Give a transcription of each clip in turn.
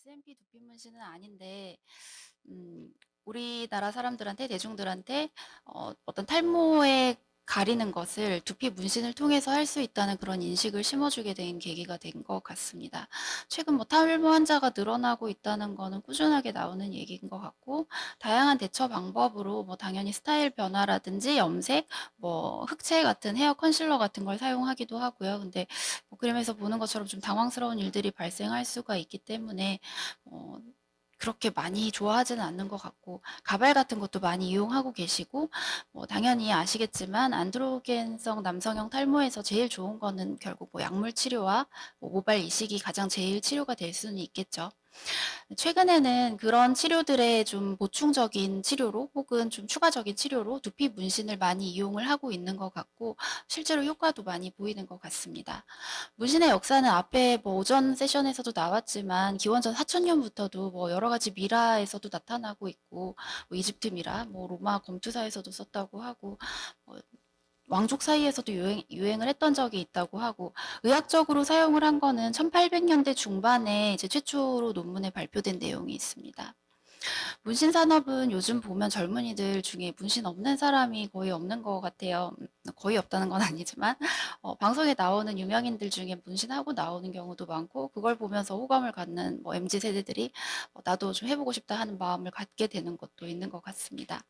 SMP 두피 문신은 아닌데 우리나라 사람들한테 대중들한테 어떤 탈모에 가리는 것을 두피 문신을 통해서 할 수 있다는 그런 인식을 심어주게 된 계기가 된 것 같습니다. 최근 뭐 탈모 환자가 늘어나고 있다는 거는 꾸준하게 나오는 얘기인 것 같고, 다양한 대처 방법으로 뭐 당연히 스타일 변화라든지 염색, 뭐 흑채 같은 헤어 컨실러 같은 걸 사용하기도 하고요. 근데 뭐 그림에서 보는 것처럼 좀 당황스러운 일들이 발생할 수가 있기 때문에 어, 그렇게 많이 좋아하지는 않는 것 같고, 가발 같은 것도 많이 이용하고 계시고, 뭐 당연히 아시겠지만 안드로겐성 남성형 탈모에서 제일 좋은 거는 결국 뭐 약물 치료와 뭐 모발 이식이 가장 제일 치료가 될 수는 있겠죠. 최근에는 그런 치료들의 좀 보충적인 치료로 혹은 좀 추가적인 치료로 두피 문신을 많이 이용을 하고 있는 것 같고, 실제로 효과도 많이 보이는 것 같습니다. 문신의 역사는 앞에 뭐 오전 세션에서도 나왔지만 기원전 4천년부터도 뭐 여러 가지 미라에서도 나타나고 있고, 뭐 이집트 미라, 뭐 로마 검투사에서도 썼다고 하고, 뭐 왕족 사이에서도 유행을 했던 적이 있다고 하고, 의학적으로 사용을 한 거는 1800년대 중반에 이제 최초로 논문에 발표된 내용이 있습니다. 문신 산업은 요즘 보면 젊은이들 중에 문신 없는 사람이 거의 없는 것 같아요. 거의 없다는 건 아니지만 방송에 나오는 유명인들 중에 문신하고 나오는 경우도 많고, 그걸 보면서 호감을 갖는 뭐 MZ 세대들이 나도 좀 해보고 싶다 하는 마음을 갖게 되는 것도 있는 것 같습니다.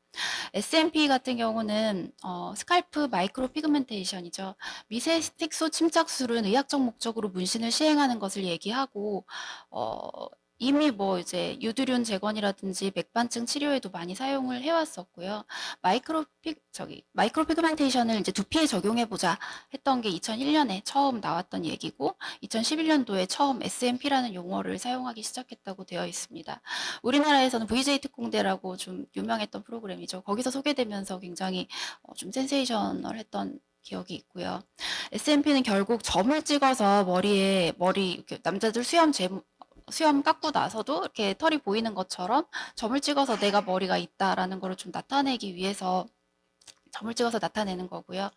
SMP 같은 경우는 스칼프 마이크로 피그멘테이션이죠. 미세 색소 침착술은 의학적 목적으로 문신을 시행하는 것을 얘기하고, 어, 이미 뭐 이제 유두륜 재건이라든지 맥반증 치료에도 많이 사용을 해왔었고요. 마이크로 피그멘테이션을 이제 두피에 적용해 보자 했던 게 2001년에 처음 나왔던 얘기고, 2011년도에 처음 SMP라는 용어를 사용하기 시작했다고 되어 있습니다. 우리나라에서는 VJ 특공대라고 좀 유명했던 프로그램이죠. 거기서 소개되면서 굉장히 좀 센세이셔널했던 기억이 있고요. SMP는 결국 점을 찍어서 머리 이렇게 남자들 수염 깎고 나서도 이렇게 털이 보이는 것처럼 점을 찍어서 내가 머리가 있다라는 거를 좀 나타내기 위해서 점을 찍어서 나타내는 거고요.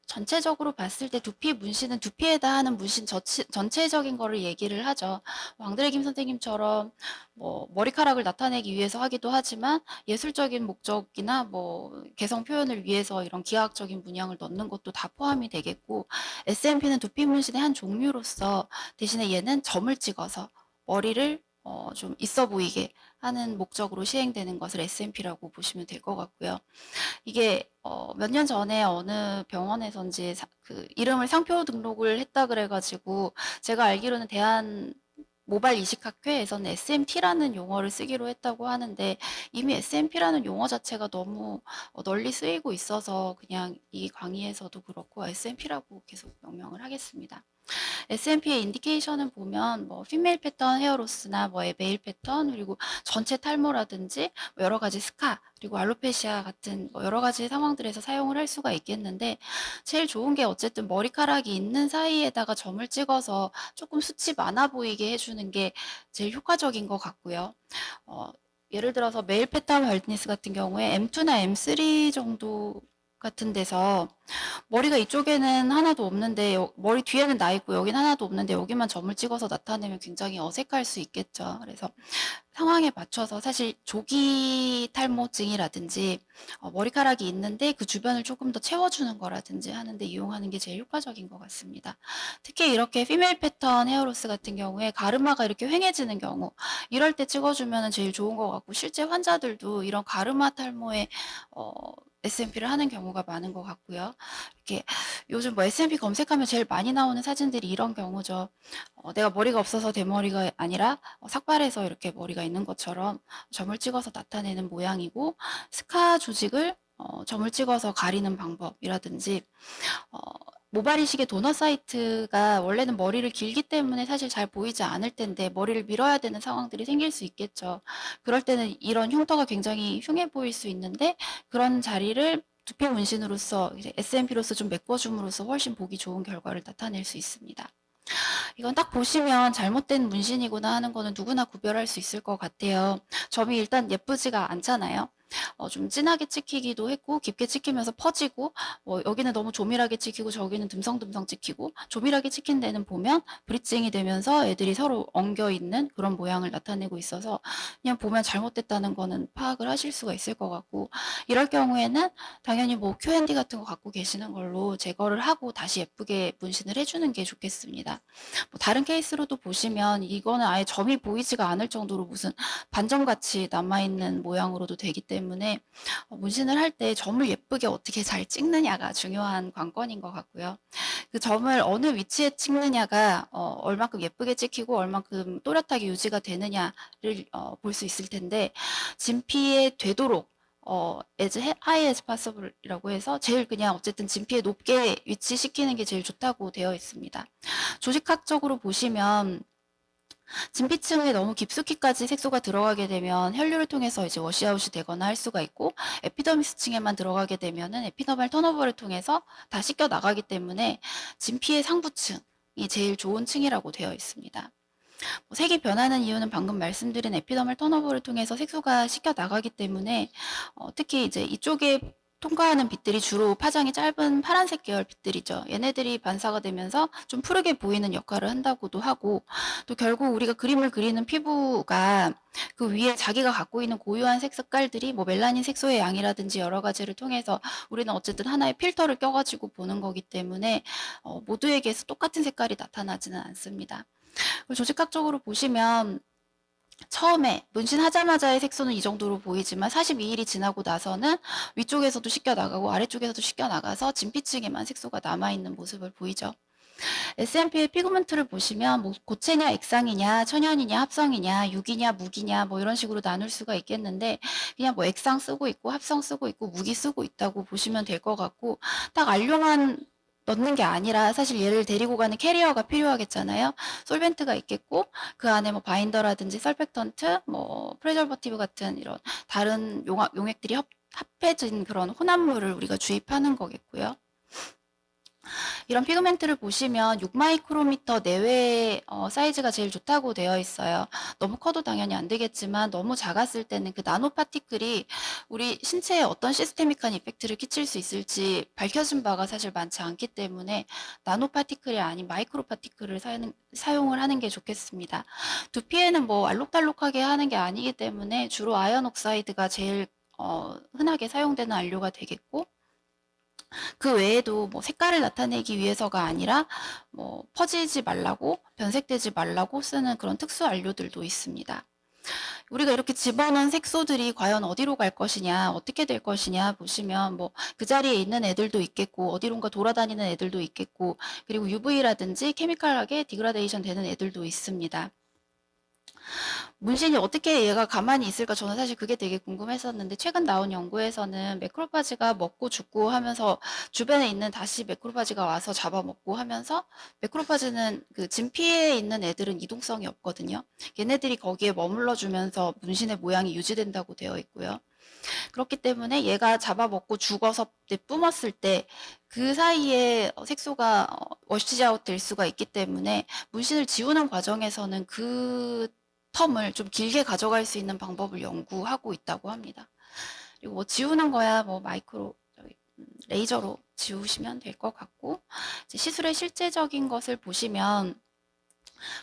전체적으로 봤을 때 두피 문신은 두피에다 하는 문신 전체적인 거를 얘기를 하죠. 왕드레 김 선생님처럼 뭐 머리카락을 나타내기 위해서 하기도 하지만, 예술적인 목적이나 뭐 개성 표현을 위해서 이런 기하학적인 문양을 넣는 것도 다 포함이 되겠고, SMP는 두피 문신의 한 종류로서 대신에 얘는 점을 찍어서 머리를 좀 있어 보이게 하는 목적으로 시행되는 것을 SMP라고 보시면 될 것 같고요. 이게 몇 년 전에 어느 병원에선지 그 이름을 상표 등록을 했다 그래가지고, 제가 알기로는 대한 모발 이식학회에서는 SMT라는 용어를 쓰기로 했다고 하는데, 이미 SMP라는 용어 자체가 너무 널리 쓰이고 있어서 그냥 이 강의에서도 그렇고 SMP라고 계속 명명을 하겠습니다. SMP의 인디케이션을 보면 뭐 피메일 패턴 헤어로스나 뭐 메일 패턴, 그리고 전체 탈모라든지 뭐 여러 가지 스카, 그리고 알로페시아 같은 뭐 여러 가지 상황들에서 사용을 할 수가 있겠는데, 제일 좋은 게 어쨌든 머리카락이 있는 사이에다가 점을 찍어서 조금 숱이 많아 보이게 해주는 게 제일 효과적인 것 같고요. 어, 예를 들어서 메일 패턴 발니스 같은 경우에 M2나 M3 정도 같은 데서 머리가 이쪽에는 하나도 없는데 머리 뒤에는 나 있고 여긴 하나도 없는데 여기만 점을 찍어서 나타내면 굉장히 어색할 수 있겠죠. 그래서 상황에 맞춰서, 사실 조기 탈모증이라든지 머리카락이 있는데 그 주변을 조금 더 채워주는 거라든지 하는데 이용하는 게 제일 효과적인 것 같습니다. 특히 이렇게 피메일 패턴 헤어로스 같은 경우에 가르마가 이렇게 휑해지는 경우, 이럴 때 찍어주면 제일 좋은 것 같고, 실제 환자들도 이런 가르마 탈모에 어, SMP를 하는 경우가 많은 것 같고요. 이렇게 요즘 뭐 SMP 검색하면 제일 많이 나오는 사진들이 이런 경우죠. 내가 머리가 없어서 대머리가 아니라 삭발해서 이렇게 머리가 있는 것처럼 점을 찍어서 나타내는 모양이고, 스카 조직을 점을 찍어서 가리는 방법이라든지, 어, 모발 이식의 도너 사이트가 원래는 머리를 길기 때문에 사실 잘 보이지 않을 텐데 머리를 밀어야 되는 상황들이 생길 수 있겠죠. 그럴 때는 이런 흉터가 굉장히 흉해 보일 수 있는데, 그런 자리를 두피 문신으로서 SMP로서 좀 메꿔줌으로써 훨씬 보기 좋은 결과를 나타낼 수 있습니다. 이건 딱 보시면 잘못된 문신이구나 하는 거는 누구나 구별할 수 있을 것 같아요. 점이 일단 예쁘지가 않잖아요. 좀 진하게 찍히기도 했고 깊게 찍히면서 퍼지고 여기는 너무 조밀하게 찍히고 저기는 듬성듬성 찍히고 조밀하게 찍힌 데는 보면 브릿징이 되면서 애들이 서로 엉겨 있는 그런 모양을 나타내고 있어서 그냥 보면 잘못됐다는 거는 파악을 하실 수가 있을 것 같고 이럴 경우에는 당연히 뭐 Q&D 같은 거 갖고 계시는 걸로 제거를 하고 다시 예쁘게 문신을 해주는 게 좋겠습니다. 뭐 다른 케이스로도 보시면 이거는 아예 점이 보이지가 않을 정도로 무슨 반점같이 남아있는 모양으로도 되기 때문에 문신을 할 때 점을 예쁘게 어떻게 잘 찍느냐가 중요한 관건인 것 같고요. 그 점을 어느 위치에 찍느냐가 얼만큼 예쁘게 찍히고 얼만큼 또렷하게 유지가 되느냐를 볼 수 있을 텐데 진피에 되도록 as high as possible이라고 해서 제일 그냥 어쨌든 진피에 높게 위치시키는 게 제일 좋다고 되어 있습니다. 조직학적으로 보시면 진피층에 너무 깊숙이까지 색소가 들어가게 되면 혈류를 통해서 이제 워시아웃이 되거나 할 수가 있고 에피더미스층에만 들어가게 되면은 에피더멀 턴오버를 통해서 다 씻겨 나가기 때문에 진피의 상부층이 제일 좋은 층이라고 되어 있습니다. 색이 변하는 이유는 방금 말씀드린 에피더멀 턴오버를 통해서 색소가 씻겨 나가기 때문에 특히 이제 이쪽에 통과하는 빛들이 주로 파장이 짧은 파란색 계열 빛들이죠. 얘네들이 반사가 되면서 좀 푸르게 보이는 역할을 한다고도 하고 또 결국 우리가 그림을 그리는 피부가 그 위에 자기가 갖고 있는 고유한 색 색깔들이 뭐 멜라닌 색소의 양이라든지 여러 가지를 통해서 우리는 어쨌든 하나의 필터를 껴가지고 보는 거기 때문에 모두에게서 똑같은 색깔이 나타나지는 않습니다. 조직학적으로 보시면 처음에 문신하자마자의 색소는 이 정도로 보이지만 42일이 지나고 나서는 위쪽에서도 씻겨 나가고 아래쪽에서도 씻겨 나가서 진피층에만 색소가 남아있는 모습을 보이죠. SMP의 피그먼트를 보시면 뭐 고체냐 액상이냐 천연이냐 합성이냐 유기냐 무기냐 뭐 이런 식으로 나눌 수가 있겠는데 그냥 뭐 액상 쓰고 있고 합성 쓰고 있고 무기 쓰고 있다고 보시면 될 것 같고 딱 알료만 넣는 게 아니라 사실 얘를 데리고 가는 캐리어가 필요하겠잖아요. 솔벤트가 있겠고 그 안에 뭐 바인더라든지 설펙턴트, 뭐 프레저버티브 같은 이런 다른 용액들이 합해진 그런 혼합물을 우리가 주입하는 거겠고요. 이런 피그멘트를 보시면 6마이크로미터 내외의 사이즈가 제일 좋다고 되어 있어요. 너무 커도 당연히 안 되겠지만 너무 작았을 때는 그 나노 파티클이 우리 신체에 어떤 시스테믹한 이펙트를 끼칠 수 있을지 밝혀진 바가 사실 많지 않기 때문에 나노 파티클이 아닌 마이크로 파티클을 사용을 하는 게 좋겠습니다. 두피에는 뭐 알록달록하게 하는 게 아니기 때문에 주로 아연 옥사이드가 제일 흔하게 사용되는 안료가 되겠고 그 외에도 뭐 색깔을 나타내기 위해서가 아니라 뭐 퍼지지 말라고 변색되지 말라고 쓰는 그런 특수 안료들도 있습니다. 우리가 이렇게 집어넣은 색소들이 과연 어디로 갈 것이냐 어떻게 될 것이냐 보시면 뭐 그 자리에 있는 애들도 있겠고 어디론가 돌아다니는 애들도 있겠고 그리고 UV라든지 케미컬하게 디그라데이션 되는 애들도 있습니다. 문신이 어떻게 얘가 가만히 있을까 저는 사실 그게 되게 궁금했었는데 최근 나온 연구에서는 매크로파지가 먹고 죽고 하면서 주변에 있는 다시 매크로파지가 와서 잡아먹고 하면서 매크로파지는 그 진피에 있는 애들은 이동성이 없거든요. 얘네들이 거기에 머물러 주면서 문신의 모양이 유지된다고 되어 있고요. 그렇기 때문에 얘가 잡아먹고 죽어서 뿜었을 때 그 사이에 색소가 워시아웃 될 수가 있기 때문에 문신을 지우는 과정에서는 그 텀을 좀 길게 가져갈 수 있는 방법을 연구하고 있다고 합니다. 그리고 뭐 지우는 거야 뭐 레이저로 지우시면 될 것 같고 시술의 실제적인 것을 보시면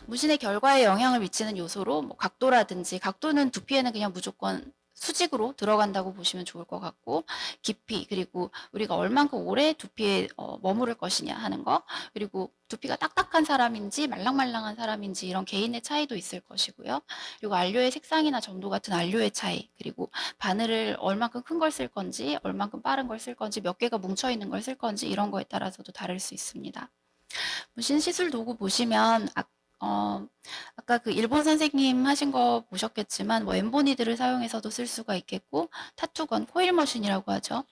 문신의 결과에 영향을 미치는 요소로 뭐 각도는 두피에는 그냥 무조건 수직으로 들어간다고 보시면 좋을 것 같고 깊이 그리고 우리가 얼만큼 오래 두피에 머무를 것이냐 하는 거 그리고 두피가 딱딱한 사람인지 말랑말랑한 사람인지 이런 개인의 차이도 있을 것이고요. 그리고 안료의 색상이나 점도 같은 안료의 차이 그리고 바늘을 얼만큼 큰 걸 쓸 건지 얼만큼 빠른 걸 쓸 건지 몇 개가 뭉쳐있는 걸 쓸 건지 이런 거에 따라서도 다를 수 있습니다. 문신 시술 도구 보시면 아까 그 일본 선생님 하신 거 보셨겠지만 뭐 엠보니드를 사용해서도 쓸 수가 있겠고 타투건, 코일 머신이라고 하죠.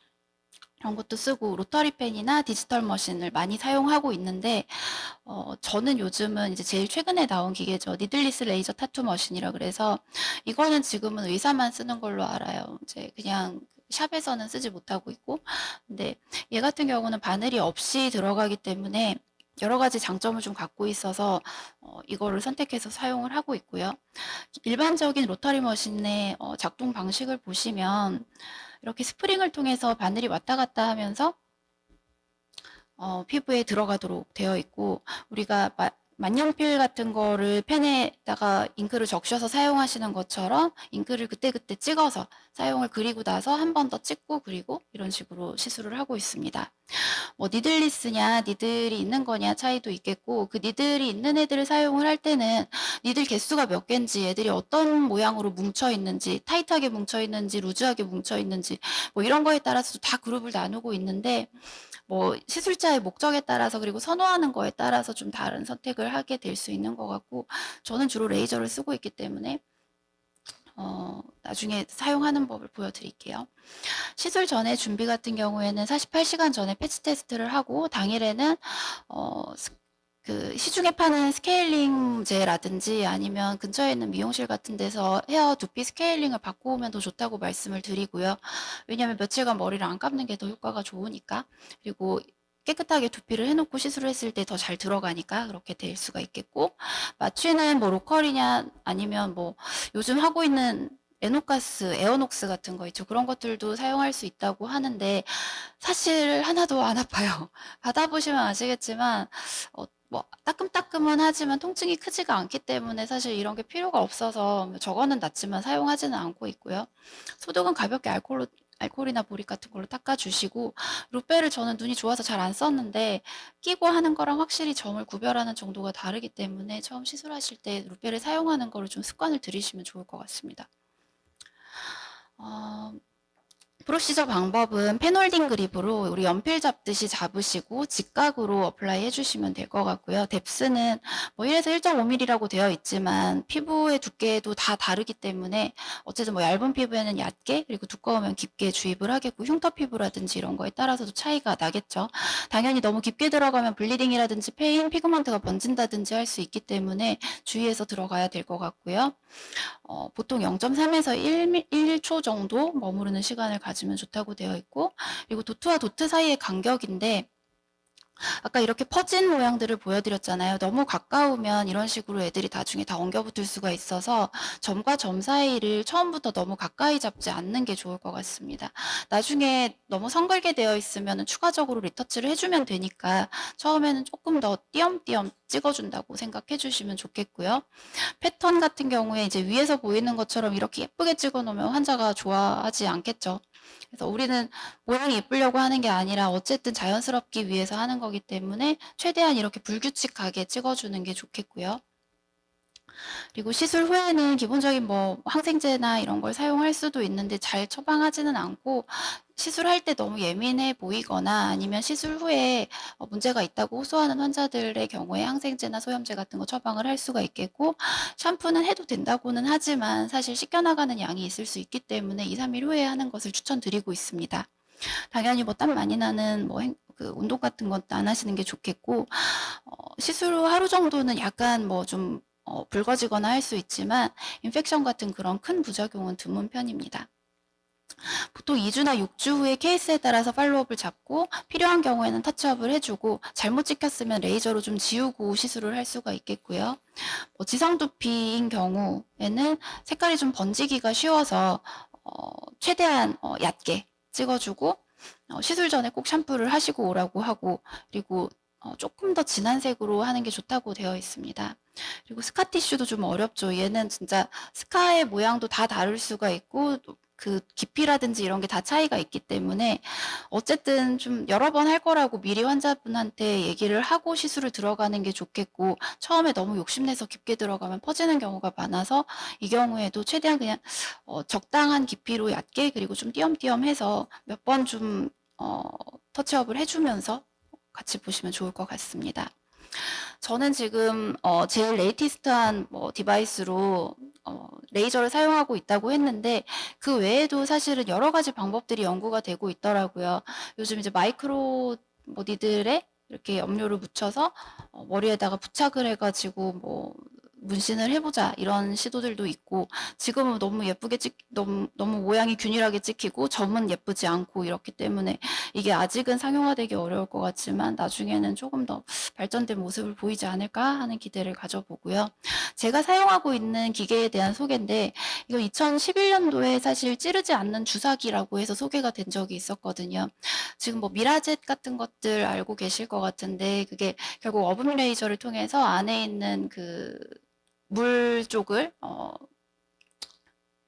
그런 것도 쓰고 로터리 펜이나 디지털 머신을 많이 사용하고 있는데 저는 요즘은 이제 제일 최근에 나온 기계죠. 니들리스 레이저 타투 머신이라 그래서 이거는 지금은 의사만 쓰는 걸로 알아요. 이제 그냥 샵에서는 쓰지 못하고 있고 근데 얘 같은 경우는 바늘이 없이 들어가기 때문에 여러 가지 장점을 좀 갖고 있어서 이거를 선택해서 사용을 하고 있고요. 일반적인 로터리 머신의 작동 방식을 보시면 이렇게 스프링을 통해서 바늘이 왔다 갔다 하면서 피부에 들어가도록 되어 있고, 우리가 만년필 같은 거를 펜에다가 잉크를 적셔서 사용하시는 것처럼 잉크를 그때그때 찍어서 사용을, 그리고 나서 한 번 더 찍고 그리고 이런 식으로 시술을 하고 있습니다. 뭐 니들리스냐 니들이 있는 거냐 차이도 있겠고, 그 니들이 있는 애들을 사용을 할 때는 니들 개수가 몇 개인지, 애들이 어떤 모양으로 뭉쳐 있는지, 타이트하게 뭉쳐 있는지 루즈하게 뭉쳐 있는지 뭐 이런 거에 따라서 다 그룹을 나누고 있는데, 뭐 시술자의 목적에 따라서 그리고 선호하는 거에 따라서 좀 다른 선택을 하게 될 수 있는 것 같고, 저는 주로 레이저를 쓰고 있기 때문에 나중에 사용하는 법을 보여드릴게요. 시술 전에 준비 같은 경우에는 48시간 전에 패치 테스트를 하고, 당일에는 그 시중에 파는 스케일링제라든지 아니면 근처에 있는 미용실 같은 데서 헤어 두피 스케일링을 받고 오면 더 좋다고 말씀을 드리고요. 왜냐하면 며칠간 머리를 안 감는 게 더 효과가 좋으니까. 그리고 깨끗하게 두피를 해놓고 시술을 했을 때 더 잘 들어가니까 그렇게 될 수가 있겠고, 마취는 뭐 로컬이냐 아니면 뭐 요즘 하고 있는 에노가스, 에어녹스 같은 거 있죠. 그런 것들도 사용할 수 있다고 하는데 사실 하나도 안 아파요. 받아보시면 아시겠지만 뭐 따끔따끔은 하지만 통증이 크지가 않기 때문에 사실 이런 게 필요가 없어서 저거는 낫지만 사용하지는 않고 있고요. 소독은 가볍게 알코올이나 보릭 같은 걸로 닦아주시고, 루페를 저는 눈이 좋아서 잘 안 썼는데 끼고 하는 거랑 확실히 점을 구별하는 정도가 다르기 때문에 처음 시술하실 때 루페를 사용하는 거를 좀 습관을 들이시면 좋을 것 같습니다. 프로시저 방법은 펜홀딩 그립으로 우리 연필 잡듯이 잡으시고 직각으로 어플라이 해주시면 될 것 같고요. 뎁스는 뭐 1에서 1.5mm라고 되어 있지만 피부의 두께도 다 다르기 때문에 어쨌든 뭐 얇은 피부에는 얕게, 그리고 두꺼우면 깊게 주입을 하겠고, 흉터 피부라든지 이런 거에 따라서도 차이가 나겠죠. 당연히 너무 깊게 들어가면 블리딩이라든지 페인, 피그먼트가 번진다든지 할 수 있기 때문에 주의해서 들어가야 될 것 같고요. 보통 0.3에서 1초 정도 머무르는 시간을 가지면 좋다고 되어 있고, 그리고 도트와 도트 사이의 간격인데, 아까 이렇게 퍼진 모양들을 보여드렸잖아요. 너무 가까우면 이런 식으로 애들이 나중에 다 엉겨붙을 수가 있어서 점과 점 사이를 처음부터 너무 가까이 잡지 않는 게 좋을 것 같습니다. 나중에 너무 성글게 되어 있으면 추가적으로 리터치를 해주면 되니까 처음에는 조금 더 띄엄띄엄 찍어준다고 생각해 주시면 좋겠고요. 패턴 같은 경우에 이제 위에서 보이는 것처럼 이렇게 예쁘게 찍어 놓으면 환자가 좋아하지 않겠죠. 그래서 우리는 모양이 예쁘려고 하는 게 아니라 어쨌든 자연스럽기 위해서 하는 거기 때문에 최대한 이렇게 불규칙하게 찍어주는 게 좋겠고요. 그리고 시술 후에는 기본적인 뭐 항생제나 이런 걸 사용할 수도 있는데 잘 처방하지는 않고, 시술할 때 너무 예민해 보이거나 아니면 시술 후에 문제가 있다고 호소하는 환자들의 경우에 항생제나 소염제 같은 거 처방을 할 수가 있겠고, 샴푸는 해도 된다고는 하지만 사실 씻겨나가는 양이 있을 수 있기 때문에 2, 3일 후에 하는 것을 추천드리고 있습니다. 당연히 뭐 땀 많이 나는 뭐 그 운동 같은 것도 안 하시는 게 좋겠고, 시술 후 하루 정도는 약간 뭐 좀 붉어지거나 할 수 있지만 인펙션 같은 그런 큰 부작용은 드문 편입니다. 보통 2주나 6주 후에 케이스에 따라서 팔로우업을 잡고 필요한 경우에는 터치업을 해주고, 잘못 찍혔으면 레이저로 좀 지우고 시술을 할 수가 있겠고요. 뭐 지성 두피인 경우에는 색깔이 좀 번지기가 쉬워서 최대한 얕게 찍어주고, 시술 전에 꼭 샴푸를 하시고 오라고 하고, 그리고 조금 더 진한 색으로 하는 게 좋다고 되어 있습니다. 그리고 스카 티슈도 좀 어렵죠. 얘는 진짜 스카의 모양도 다 다를 수가 있고 그 깊이라든지 이런 게 다 차이가 있기 때문에 어쨌든 좀 여러 번 할 거라고 미리 환자분한테 얘기를 하고 시술을 들어가는 게 좋겠고, 처음에 너무 욕심내서 깊게 들어가면 퍼지는 경우가 많아서 이 경우에도 최대한 그냥 적당한 깊이로 얕게, 그리고 좀 띄엄띄엄해서 몇 번 좀 터치업을 해주면서 같이 보시면 좋을 것 같습니다. 저는 지금 제일 레이티스트한 뭐 디바이스로 레이저를 사용하고 있다고 했는데, 그 외에도 사실은 여러 가지 방법들이 연구가 되고 있더라고요. 요즘 이제 마이크로 니들에 이렇게 염료를 묻혀서 머리에다가 부착을 해가지고 뭐 문신을 해보자 이런 시도들도 있고, 지금은 너무 예쁘게 너무 모양이 균일하게 찍히고 점은 예쁘지 않고 이렇기 때문에 이게 아직은 상용화되기 어려울 것 같지만 나중에는 조금 더 발전된 모습을 보이지 않을까 하는 기대를 가져보고요. 제가 사용하고 있는 기계에 대한 소개인데, 이거 2011년도에 사실 찌르지 않는 주사기라고 해서 소개가 된 적이 있었거든요. 지금 뭐 미라젯 같은 것들 알고 계실 것 같은데, 그게 결국 어분 레이저를 통해서 안에 있는 그 물 쪽을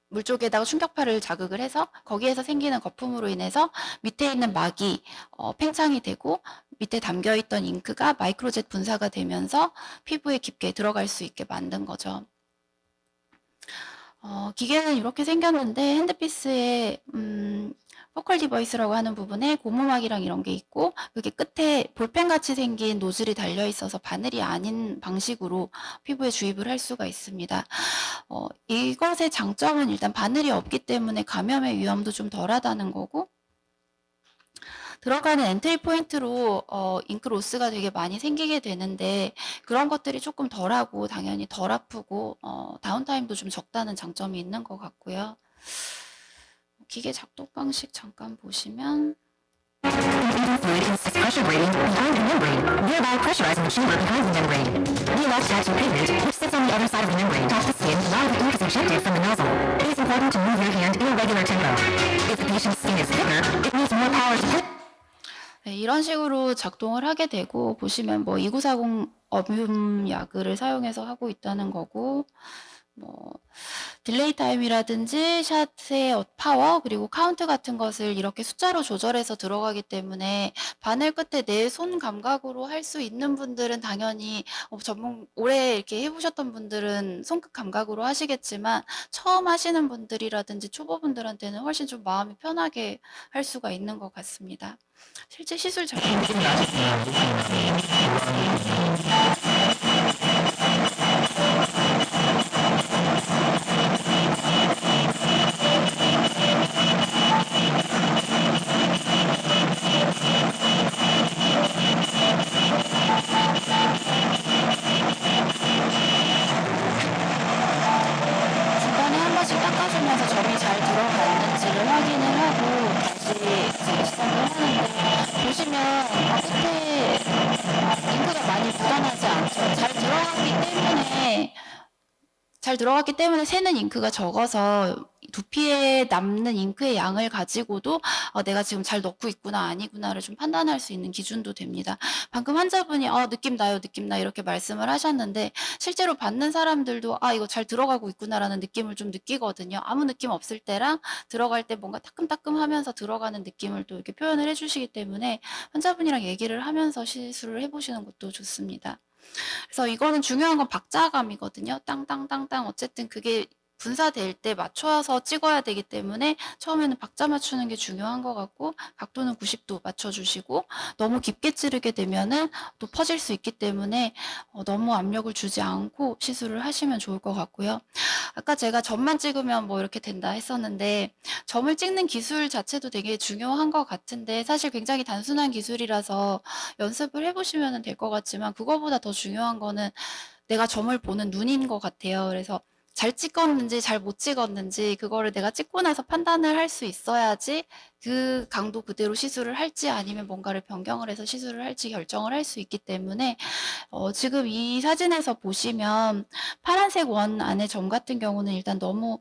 물 쪽에다가 충격파를 자극을 해서 거기에서 생기는 거품으로 인해서 밑에 있는 막이 팽창이 되고 밑에 담겨있던 잉크가 마이크로젯 분사가 되면서 피부에 깊게 들어갈 수 있게 만든 거죠. 기계는 이렇게 생겼는데 핸드피스에 포컬 디바이스라고 하는 부분에 고무막이랑 이런 게 있고, 그게 끝에 볼펜같이 생긴 노즐이 달려 있어서 바늘이 아닌 방식으로 피부에 주입을 할 수가 있습니다. 이것의 장점은 일단 바늘이 없기 때문에 감염의 위험도 좀 덜하다는 거고, 들어가는 엔트리 포인트로 잉크 로스가 되게 많이 생기게 되는데 그런 것들이 조금 덜하고 당연히 덜 아프고 다운타임도 좀 적다는 장점이 있는 것 같고요. 기계 작동 방식 잠깐 보시면 fluid is pressure grading behind the membrane, thereby pressurizing the chamber behind the membrane. The elastactin pigment, which sits on the other side of the membrane, touches the skin while the ink is ejected from the nozzle. It is important to move your hand in a regular tempo. If the patient's skin is thicker, it needs more power to hit. 네, 이런 식으로 작동을 하게 되고, 보시면 뭐 2940 어뷸 약을 사용해서 하고 있다는 거고, 뭐 딜레이 타임이라든지 샷의 파워 그리고 카운트 같은 것을 이렇게 숫자로 조절해서 들어가기 때문에 바늘 끝에 내 손 감각으로 할 수 있는 분들은 당연히 전문 오래 이렇게 해보셨던 분들은 손끝 감각으로 하시겠지만 처음 하시는 분들이라든지 초보분들한테는 훨씬 좀 마음이 편하게 할 수가 있는 것 같습니다. 실제 시술 잘 중간에 한 번씩 닦아주면서 점이 잘 들어갔는지를 확인을 하고 다시 이제 시작을 하는데, 보시면 끝에 잉크가 많이 묻어나지 않죠. 잘 들어갔기 때문에 새는 잉크가 적어서 두피에 남는 잉크의 양을 가지고도 내가 지금 잘 넣고 있구나 아니구나를 좀 판단할 수 있는 기준도 됩니다. 방금 환자분이 느낌 나요, 느낌 나 이렇게 말씀을 하셨는데 실제로 받는 사람들도 이거 잘 들어가고 있구나라는 느낌을 좀 느끼거든요. 아무 느낌 없을 때랑 들어갈 때 뭔가 따끔따끔하면서 들어가는 느낌을 또 이렇게 표현을 해주시기 때문에 환자분이랑 얘기를 하면서 시술을 해보시는 것도 좋습니다. 그래서 이거는 중요한 건 박자감이거든요. 땅땅땅땅 어쨌든 그게 분사될 때 맞춰서 찍어야 되기 때문에 처음에는 박자 맞추는 게 중요한 것 같고, 각도는 90도 맞춰주시고 너무 깊게 찌르게 되면은 또 퍼질 수 있기 때문에 너무 압력을 주지 않고 시술을 하시면 좋을 것 같고요. 아까 제가 점만 찍으면 뭐 이렇게 된다 했었는데 점을 찍는 기술 자체도 되게 중요한 것 같은데 사실 굉장히 단순한 기술이라서 연습을 해보시면 될 것 같지만 그거보다 더 중요한 거는 내가 점을 보는 눈인 것 같아요. 그래서 잘 찍었는지 잘 못 찍었는지 그거를 내가 찍고 나서 판단을 할 수 있어야지 그 강도 그대로 시술을 할지 아니면 뭔가를 변경을 해서 시술을 할지 결정을 할 수 있기 때문에 지금 이 사진에서 보시면 파란색 원 안에 점 같은 경우는 일단 너무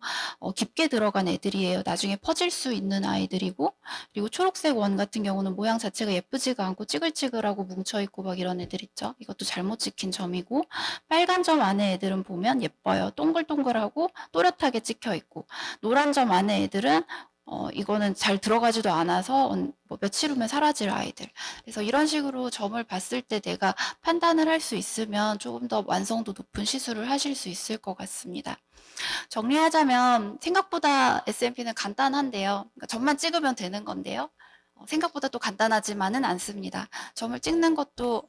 깊게 들어간 애들이에요. 나중에 퍼질 수 있는 아이들이고, 그리고 초록색 원 같은 경우는 모양 자체가 예쁘지가 않고 찌글찌글하고 뭉쳐있고 막 이런 애들 있죠. 이것도 잘못 찍힌 점이고, 빨간 점 안에 애들은 보면 예뻐요. 동글동글하고 또렷하게 찍혀있고, 노란 점 안에 애들은 이거는 잘 들어가지도 않아서 뭐 며칠 후면 사라질 아이들. 그래서 이런 식으로 점을 봤을 때 내가 판단을 할 수 있으면 조금 더 완성도 높은 시술을 하실 수 있을 것 같습니다. 정리하자면 생각보다 SMP는 간단한데요. 그러니까 점만 찍으면 되는 건데요. 생각보다 또 간단하지만은 않습니다. 점을 찍는 것도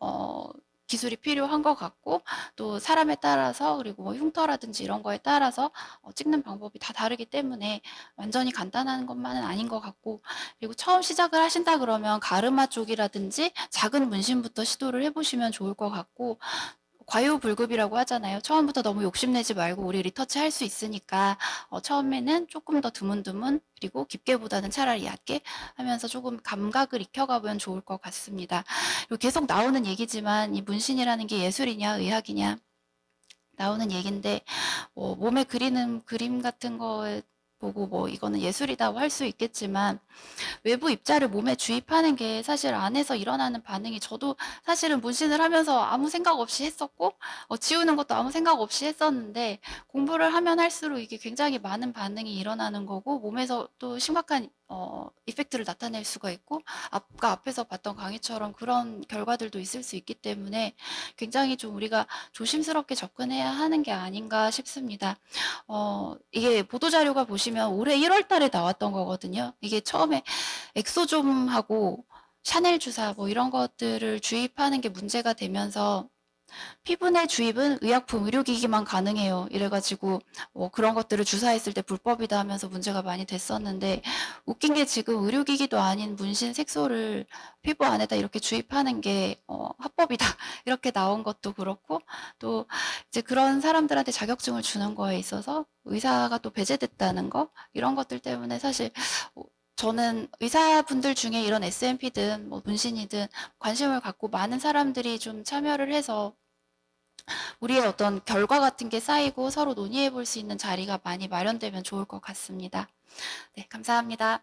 기술이 필요한 것 같고, 또 사람에 따라서 그리고 뭐 흉터라든지 이런 거에 따라서 찍는 방법이 다 다르기 때문에 완전히 간단한 것만은 아닌 것 같고, 그리고 처음 시작을 하신다 그러면 가르마 쪽이라든지 작은 문신부터 시도를 해보시면 좋을 것 같고, 과유불급이라고 하잖아요. 처음부터 너무 욕심내지 말고 우리 리터치 할 수 있으니까 처음에는 조금 더 드문드문 그리고 깊게보다는 차라리 얕게 하면서 조금 감각을 익혀가면 좋을 것 같습니다. 그리고 계속 나오는 얘기지만 이 문신이라는 게 예술이냐 의학이냐 나오는 얘긴데 몸에 그리는 그림 같은 거 보고 뭐 이거는 예술이다고 할 수 있겠지만 외부 입자를 몸에 주입하는 게 사실 안에서 일어나는 반응이 저도 사실은 문신을 하면서 아무 생각 없이 했었고 지우는 것도 아무 생각 없이 했었는데 공부를 하면 할수록 이게 굉장히 많은 반응이 일어나는 거고 몸에서 또 심각한 이펙트를 나타낼 수가 있고 아까 앞에서 봤던 강의처럼 그런 결과들도 있을 수 있기 때문에 굉장히 좀 우리가 조심스럽게 접근해야 하는 게 아닌가 싶습니다. 이게 보도자료가 보시면 올해 1월 달에 나왔던 거거든요. 이게 처음에 엑소좀하고 샤넬 주사 뭐 이런 것들을 주입하는 게 문제가 되면서 피부 내 주입은 의약품, 의료기기만 가능해요. 이래가지고 그런 것들을 주사했을 때 불법이다 하면서 문제가 많이 됐었는데 웃긴 게 지금 의료기기도 아닌 문신 색소를 피부 안에다 이렇게 주입하는 게 합법이다 이렇게 나온 것도 그렇고 또 이제 그런 사람들한테 자격증을 주는 거에 있어서 의사가 또 배제됐다는 거 이런 것들 때문에 사실 저는 의사분들 중에 이런 SNP든 뭐 문신이든 관심을 갖고 많은 사람들이 좀 참여를 해서 우리의 어떤 결과 같은 게 쌓이고 서로 논의해 볼 수 있는 자리가 많이 마련되면 좋을 것 같습니다. 네, 감사합니다.